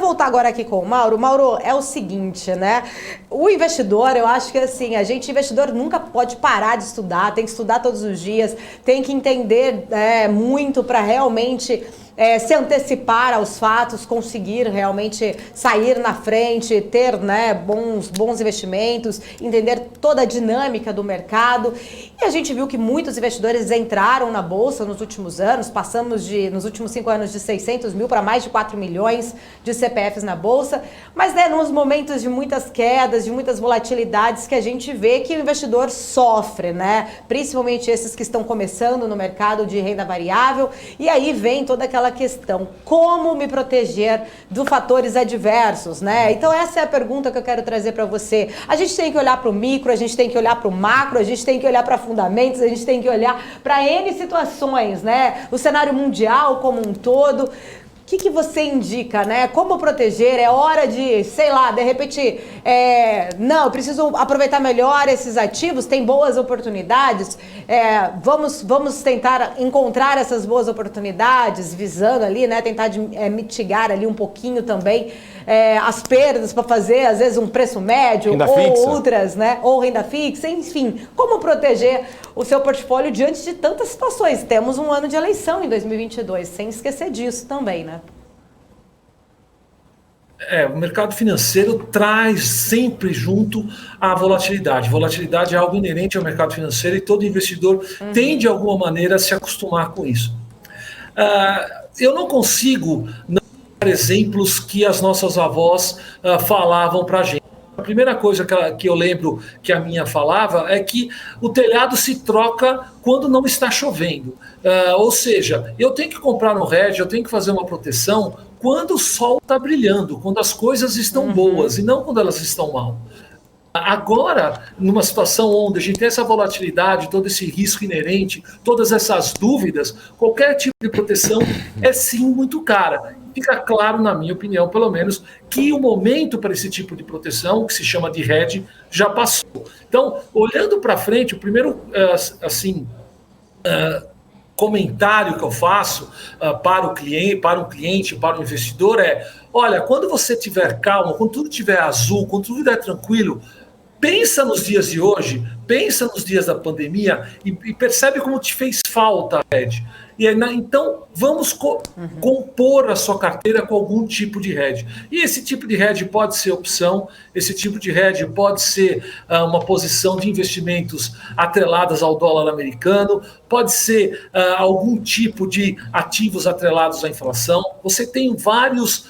voltar agora aqui com o Mauro. Mauro, é o seguinte, né? O investidor, eu acho que assim, investidor nunca pode parar de estudar, tem que estudar todos os dias, tem que entender muito para realmente se antecipar aos fatos, conseguir realmente sair na frente, ter, né, bons investimentos, entender toda a dinâmica do mercado. E a gente viu que muitos investidores entraram na Bolsa nos últimos anos, nos últimos 5 anos, de 600 mil para mais de 4 milhões de CPFs na Bolsa, mas nos momentos de muitas quedas, de muitas volatilidades, que a gente vê que o investidor sofre, né? Principalmente esses que estão começando no mercado de renda variável, e aí vem toda aquela questão, como me proteger dos fatores adversos, né? Então essa é a pergunta que eu quero trazer para você. A gente tem que olhar para o micro, a gente tem que olhar para o macro, a gente tem que olhar para fundamentos, a gente tem que olhar para N situações, né? O cenário mundial como um todo. O que você indica, né? Como proteger? É hora de, sei lá, de repente, não, eu preciso aproveitar melhor esses ativos, tem boas oportunidades, vamos tentar encontrar essas boas oportunidades, visando ali, né? Tentar mitigar ali um pouquinho também as perdas para fazer, às vezes, um preço médio, renda ou fixa. outras, né? Ou renda fixa, enfim. Como proteger o seu portfólio diante de tantas situações? Temos um ano de eleição em 2022, sem esquecer disso também, né? O mercado financeiro traz sempre junto a volatilidade. Volatilidade é algo inerente ao mercado financeiro e todo investidor tem, de alguma maneira, a se acostumar com isso. Eu não consigo não dar exemplos que as nossas avós falavam para a gente. A primeira coisa que eu lembro que a minha falava é que o telhado se troca quando não está chovendo. Ou seja, eu tenho que comprar um hedge, eu tenho que fazer uma proteção quando o sol está brilhando, quando as coisas estão boas e não quando elas estão mal. Agora, numa situação onde a gente tem essa volatilidade, todo esse risco inerente, todas essas dúvidas, qualquer tipo de proteção é sim muito cara. Fica claro, na minha opinião, pelo menos, que o momento para esse tipo de proteção, que se chama de hedge, já passou. Então, olhando para frente, o primeiro comentário que eu faço para o cliente, para o investidor olha, quando você tiver calma, quando tudo estiver azul, quando tudo estiver tranquilo, pensa nos dias de hoje, pensa nos dias da pandemia e percebe como te fez falta a hedge. Então, vamos compor a sua carteira com algum tipo de hedge. E esse tipo de hedge pode ser opção, esse tipo de hedge pode ser uma posição de investimentos atreladas ao dólar americano, pode ser algum tipo de ativos atrelados à inflação. Você tem várias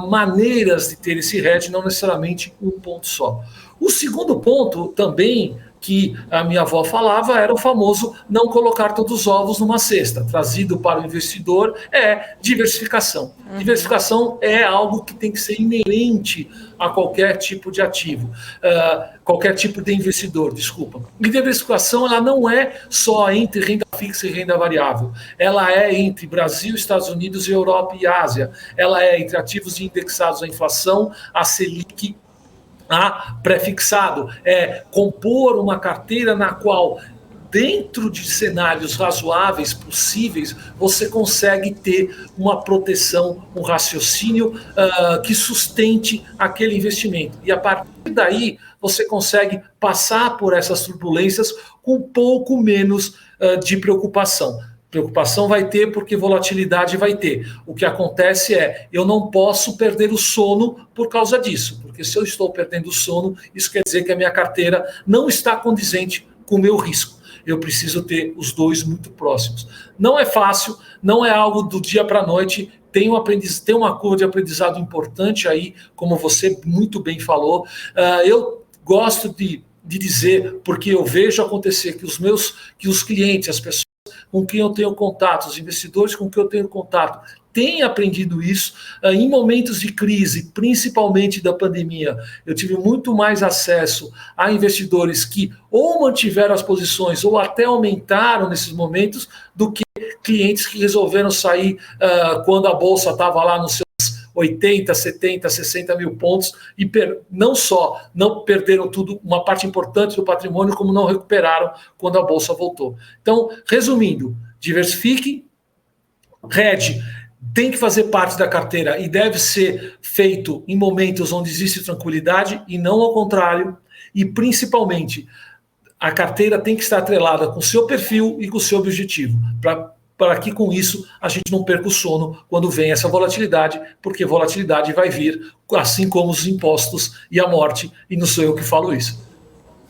maneiras de ter esse hedge, não necessariamente um ponto só. O segundo ponto também que a minha avó falava era o famoso não colocar todos os ovos numa cesta. Trazido para o investidor diversificação. Diversificação é algo que tem que ser inerente a qualquer tipo de ativo, qualquer tipo de investidor, desculpa. E diversificação ela não é só entre renda fixa e renda variável. Ela é entre Brasil, Estados Unidos, Europa e Ásia. Ela é entre ativos indexados à inflação, a Selic, pré-fixado, compor uma carteira na qual, dentro de cenários razoáveis, possíveis, você consegue ter uma proteção, um raciocínio que sustente aquele investimento. E a partir daí, você consegue passar por essas turbulências com um pouco menos de preocupação. Preocupação vai ter porque volatilidade vai ter. O que acontece eu não posso perder o sono por causa disso, porque se eu estou perdendo o sono, isso quer dizer que a minha carteira não está condizente com o meu risco. Eu preciso ter os dois muito próximos. Não é fácil, não é algo do dia para a noite, tem uma curva de aprendizado importante aí, como você muito bem falou. Eu gosto de dizer, porque eu vejo acontecer que os clientes, as pessoas com quem eu tenho contato, os investidores com quem eu tenho contato, têm aprendido isso em momentos de crise, principalmente da pandemia. Eu tive muito mais acesso a investidores que ou mantiveram as posições ou até aumentaram nesses momentos do que clientes que resolveram sair quando a bolsa estava lá nos seus 80, 70, 60 mil pontos e não perderam tudo, uma parte importante do patrimônio, como não recuperaram quando a bolsa voltou. Então, resumindo, diversifique, hedge tem que fazer parte da carteira e deve ser feito em momentos onde existe tranquilidade e não ao contrário. E, principalmente, a carteira tem que estar atrelada com o seu perfil e com o seu objetivo, para que com isso a gente não perca o sono quando vem essa volatilidade, porque volatilidade vai vir, assim como os impostos e a morte, e não sou eu que falo isso.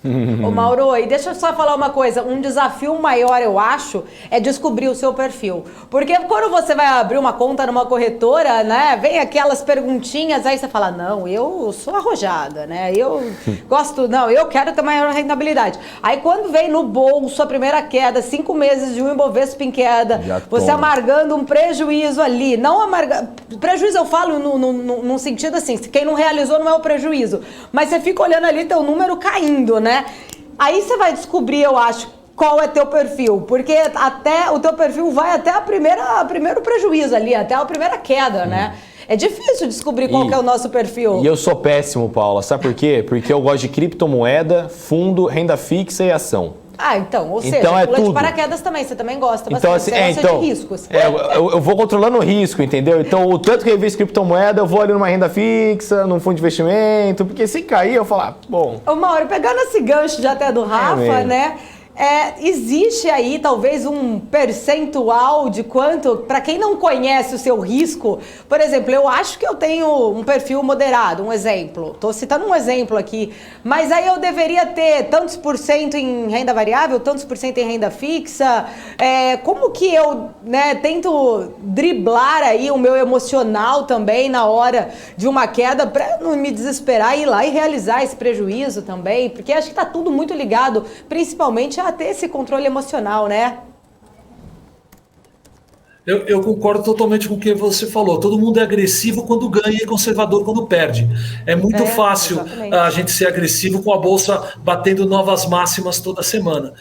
Ô Mauro, e deixa eu só falar uma coisa, um desafio maior, eu acho, é descobrir o seu perfil. Porque quando você vai abrir uma conta numa corretora, né, vem aquelas perguntinhas, aí você fala, não, eu sou arrojada, né, eu gosto, não, eu quero ter maior rentabilidade. Aí quando vem no bolso a primeira queda, 5 meses de um Ibovespa em queda, você amargando um prejuízo ali, não amargando, prejuízo eu falo num sentido assim, quem não realizou não é o prejuízo, mas você fica olhando ali teu número caindo, né? Aí você vai descobrir, eu acho, qual é teu perfil, porque até o teu perfil vai até o primeiro prejuízo ali, até a primeira queda, né? É difícil descobrir qual que é o nosso perfil. E eu sou péssimo, Paula, sabe por quê? Porque eu gosto de criptomoeda, fundo, renda fixa e ação. Ah, então, ou seja, é pula tudo. de paraquedas também, você também gosta então, bastante, assim, você gosta de riscos. Eu vou controlando o risco, entendeu? Então, o tanto que eu invisto em criptomoeda, eu vou ali numa renda fixa, num fundo de investimento, porque se cair, eu falo, bom... Ô Mauro, pegando esse gancho já até do Rafa, né? Existe aí talvez um percentual de quanto, para quem não conhece o seu risco, por exemplo, eu acho que eu tenho um perfil moderado, um exemplo, estou citando um exemplo aqui, mas aí eu deveria ter tantos por cento em renda variável, tantos por cento em renda fixa, como que eu, né, tento driblar aí o meu emocional também na hora de uma queda para não me desesperar e ir lá e realizar esse prejuízo também, porque acho que está tudo muito ligado, principalmente a ter esse controle emocional, né? Eu concordo totalmente com o que você falou. Todo mundo é agressivo quando ganha e conservador quando perde. É muito fácil a gente ser agressivo com a bolsa batendo novas máximas toda semana.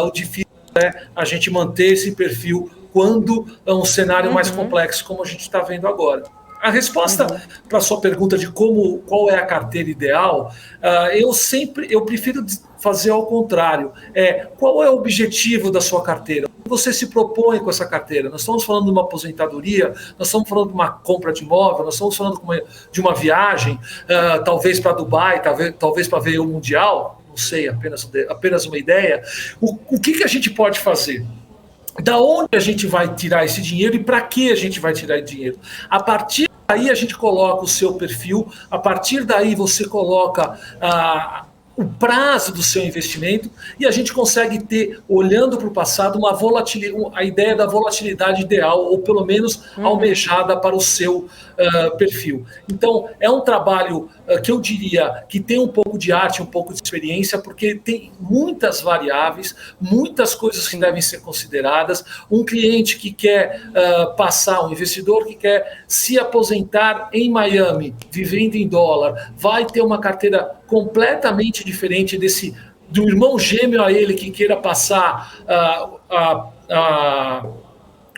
O difícil é a gente manter esse perfil quando é um cenário mais complexo, como a gente está vendo agora. A resposta para a sua pergunta de qual é a carteira ideal, eu prefiro fazer ao contrário. Qual é o objetivo da sua carteira? O que você se propõe com essa carteira? Nós estamos falando de uma aposentadoria, nós estamos falando de uma compra de imóvel, nós estamos falando de uma viagem, talvez para Dubai, talvez para ver o Mundial, não sei, apenas uma ideia. O que a gente pode fazer? Da onde a gente vai tirar esse dinheiro e para que a gente vai tirar esse dinheiro? A partir daí a gente coloca o seu perfil, a partir daí você coloca o prazo do seu investimento e a gente consegue ter, olhando para o passado, a ideia da volatilidade ideal, ou pelo menos almejada para o seu perfil. Então, é um trabalho que eu diria que tem um pouco de arte, um pouco de experiência, porque tem muitas variáveis, muitas coisas que devem ser consideradas. Um cliente que quer um investidor que quer se aposentar em Miami, vivendo em dólar, vai ter uma carteira completamente diferente do irmão gêmeo a ele que queira passar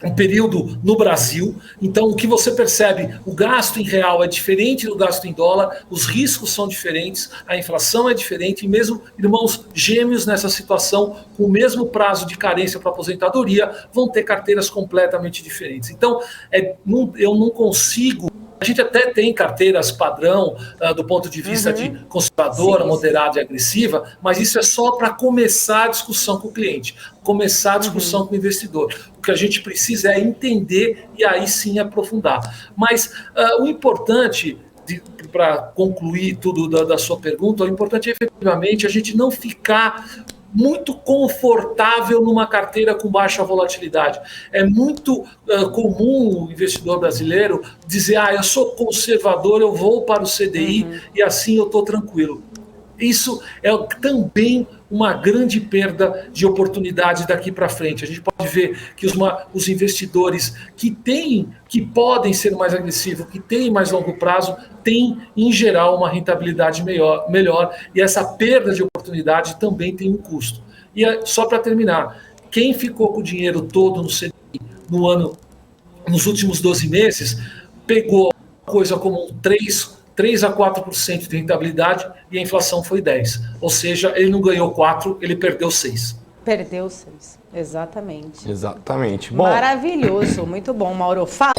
um período no Brasil. Então, o que você percebe, o gasto em real é diferente do gasto em dólar, os riscos são diferentes, a inflação é diferente, e mesmo irmãos gêmeos nessa situação, com o mesmo prazo de carência para aposentadoria, vão ter carteiras completamente diferentes. Então, eu não consigo... A gente até tem carteiras padrão do ponto de vista de conservadora, moderada e agressiva, mas isso é só para começar a discussão com o cliente, começar a discussão com o investidor. O que a gente precisa é entender e aí sim aprofundar. Mas o importante, para concluir tudo da sua pergunta, o importante é efetivamente a gente não ficar muito confortável numa carteira com baixa volatilidade. É muito comum o investidor brasileiro dizer, eu sou conservador, eu vou para o CDI e assim eu estou tranquilo. Isso é também uma grande perda de oportunidade daqui para frente. A gente pode ver que os investidores que podem ser mais agressivos, que têm mais longo prazo, têm, em geral, uma rentabilidade melhor, e essa perda de oportunidade também tem um custo. E só para terminar, quem ficou com o dinheiro todo no CDI nos últimos 12 meses, pegou coisa como 3 a 4% de rentabilidade e a inflação foi 10%. Ou seja, ele não ganhou 4%, ele perdeu 6%. Perdeu 6%. Exatamente. Exatamente. Bom, Maravilhoso, muito bom, Mauro. Fala.